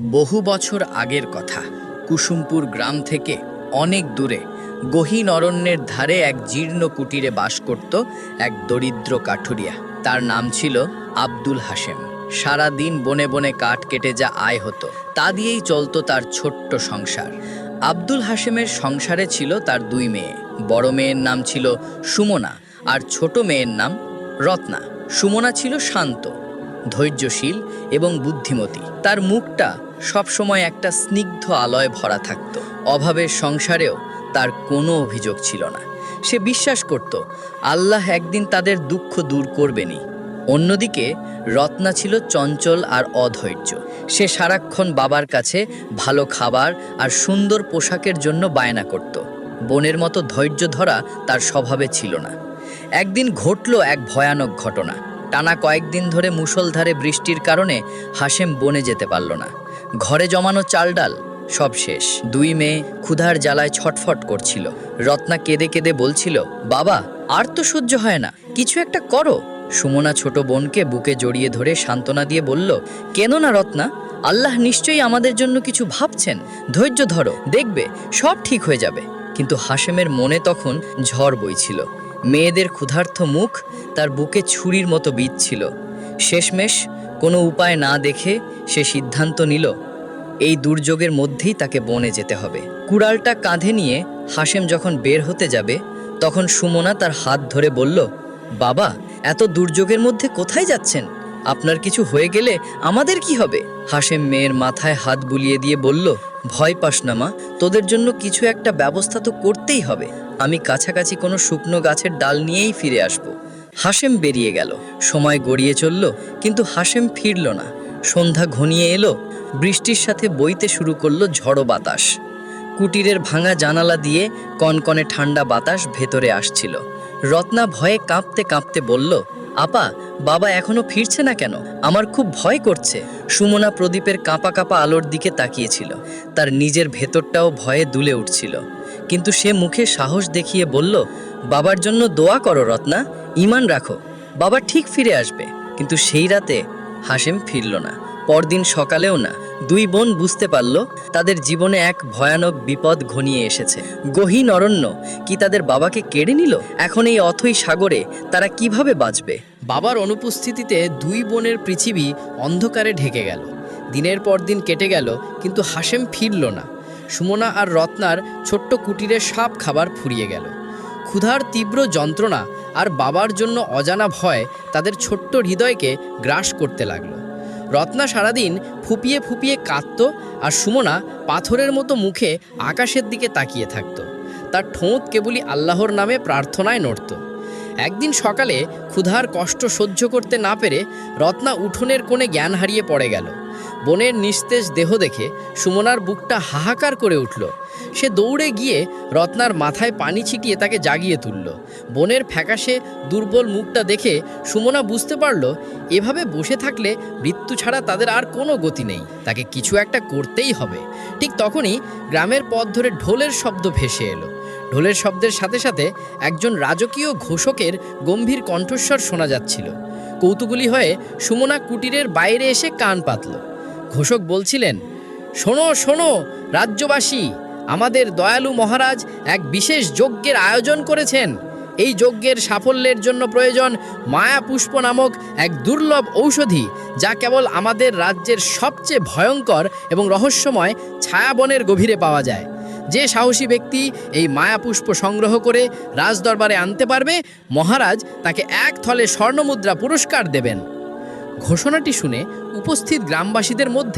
বহু বছর আগের কথা। কুসুমপুর গ্রাম থেকে অনেক দূরে গহীন অরণ্যের ধারে এক জীর্ণ কুটিরে বাস করত এক দরিদ্র কাঠুরিয়া। তার নাম ছিল আব্দুল হাশেম। সারা দিন বনে বনে কাঠ কেটে যা আয় হতো তা দিয়েই চলতো তার ছোট্ট সংসার। আব্দুল হাশেমের সংসারে ছিল তার দুই মেয়ে। বড় মেয়ের নাম ছিল সুমনা আর ছোট মেয়ের নাম রত্না। সুমনা ছিল শান্ত, ধৈর্যশীল এবং বুদ্ধিমতী। তার মুখটা সবসময় একটা স্নিগ্ধ আলোয় ভরা থাকত। অভাবের সংসারেও তার কোনো অভিযোগ ছিল না। সে বিশ্বাস করত আল্লাহ একদিন তাদের দুঃখ দূর করবেনই। অন্যদিকে রত্না ছিল চঞ্চল আর অধৈর্য। সে সারাক্ষণ বাবার কাছে ভালো খাবার আর সুন্দর পোশাকের জন্য বায়না করত। বোনের মতো ধৈর্য ধরা তার স্বভাবে ছিল না। একদিন ঘটল এক ভয়ানক ঘটনা। টানা কয়েকদিন ধরে মুষলধারে বৃষ্টির কারণে হাশেম বনে যেতে পারল না। ঘরে জমানো চাল ডাল সব শেষ। দুই মেয়ে ক্ষুধার জ্বালায় ছটফট করছিল। রত্না কেঁদে কেঁদে বলছিল, বাবা, আর তো সহ্য হয় না, কিছু একটা করো। সুমনা ছোট বোনকে বুকে জড়িয়ে ধরে সান্ত্বনা দিয়ে বলল, কেন না রত্না, আল্লাহ নিশ্চয়ই আমাদের জন্য কিছু ভাবছেন। ধৈর্য ধরো, দেখবে সব ঠিক হয়ে যাবে। কিন্তু হাশেমের মনে তখন ঝড় বইছিল। মেয়েদের ক্ষুধার্ত মুখ তার বুকে ছুরির মতো বিঁধছিল। শেষমেশ কোনো উপায় না দেখে সে সিদ্ধান্ত নিল এই দুর্যোগের মধ্যেই তাকে বনে যেতে হবে। কুড়ালটা কাঁধে নিয়ে হাশেম যখন বের হতে যাবে তখন সুমনা তার হাত ধরে বলল, বাবা, এত দুর্যোগের মধ্যে কোথায় যাচ্ছেন? আপনার কিছু হয়ে গেলে আমাদের কি হবে? হাশেম মেয়ের মাথায় হাত বুলিয়ে দিয়ে বলল, ভয় পাস না মা, তোদের জন্য কিছু একটা ব্যবস্থা তো করতেই হবে। আমি কাছাকাছি কোনো শুকনো গাছের ডাল নিয়েই ফিরে আসব। হাশেম বেরিয়ে গেল। সময় গড়িয়ে চলল, কিন্তু হাশেম ফিরল না। সন্ধ্যা ঘনিয়ে এলো। বৃষ্টির সাথে বইতে শুরু করলো ঝড়ো বাতাস। কুটিরের ভাঙা জানালা দিয়ে কনকনে ঠান্ডা বাতাস ভেতরে আসছিল। রত্না ভয়ে কাঁপতে কাঁপতে বলল, আপা, বাবা এখনো ফিরছে না কেন? আমার খুব ভয় করছে। সুমনা প্রদীপের কাঁপা কাঁপা আলোর দিকে তাকিয়েছিল। তার নিজের ভেতরটাও ভয়ে দুলে উঠছিল। কিন্তু সে মুখে সাহস দেখিয়ে বলল, বাবার জন্য দোয়া করো রত্না, ঈমান রাখো, বাবা ঠিক ফিরে আসবে। কিন্তু সেই রাতে হাশেম ফিরল না। পরদিন সকালেও না। দুই বোন বুঝতে পারল তাদের জীবনে এক ভয়ানক বিপদ ঘনিয়ে এসেছে। গহীন অরণ্য কি তাদের বাবাকে কেড়ে নিল? এখন এই অথৈ সাগরে তারা কিভাবে বাঁচবে? বাবার অনুপস্থিতিতে দুই বোনের পৃথিবী অন্ধকারে ঢেকে গেল। দিনের পর দিন কেটে গেল, কিন্তু হাশেম ফিরল না। সুমনা আর রত্নার ছোট্ট কুটিরে সব খাবার ফুরিয়ে গেল। ক্ষুধার তীব্র যন্ত্রণা আর বাবার জন্য অজানা ভয় তাদের ছোট্ট হৃদয়কে গ্রাস করতে লাগলো। রত্না সারাদিন ফুপিয়ে ফুপিয়ে কাঁদত, আর সুমনা পাথরের মতো মুখে আকাশের দিকে তাকিয়ে থাকত। তার ঠোঁট কেবলই আল্লাহর নামে প্রার্থনায় নড়ত। একদিন সকালে ক্ষুধার কষ্ট সহ্য করতে না পেরে রত্না উঠোনের কোণে জ্ঞান হারিয়ে পড়ে গেল। বোনের নিস্তেজ দেহ দেখে সুমনার বুকটা হাহাকার করে উঠল। সে দৌড়ে গিয়ে রত্নার মাথায় পানি ছিটিয়ে তাকে জাগিয়ে তুলল। বোনের ফ্যাকাশে দুর্বল মুখটা দেখে সুমনা বুঝতে পারল এভাবে বসে থাকলে মৃত্যু ছাড়া তাদের আর কোনো গতি নেই। তাকে কিছু একটা করতেই হবে। ঠিক তখনই গ্রামের পথ ধরে ঢোলের শব্দ ভেসে এলো। ঢোলের শব্দের সাথে সাথে একজন রাজকীয় ঘোষকের গম্ভীর কণ্ঠস্বর শোনা যাচ্ছিল। কৌতূহলী হয়ে সুমনা কুটিরের বাইরে এসে কান পাতল। ঘোষক বলছিলেন, শোনো শোনো রাজ্যবাসী, আমাদের দয়ালু মহারাজ এক বিশেষ যজ্ঞের আয়োজন করেছেন। এই যজ্ঞের সাফল্যের জন্য প্রয়োজন মায়া পুষ্প নামক এক দুর্লভ ঔষধি, যা কেবল আমাদের রাজ্যের সবচেয়ে ভয়ঙ্কর এবং রহস্যময় ছায়াবনের গভীরে পাওয়া যায়। যে সাহসী ব্যক্তি এই মায়াপুষ্প সংগ্রহ করে রাজদরবারে আনতে পারবে, মহারাজ তাকে এক থলে স্বর্ণমুদ্রা পুরস্কার দেবেন। ঘোষণাটি শুনে উপস্থিত গ্রামবাসীদের মধ্যে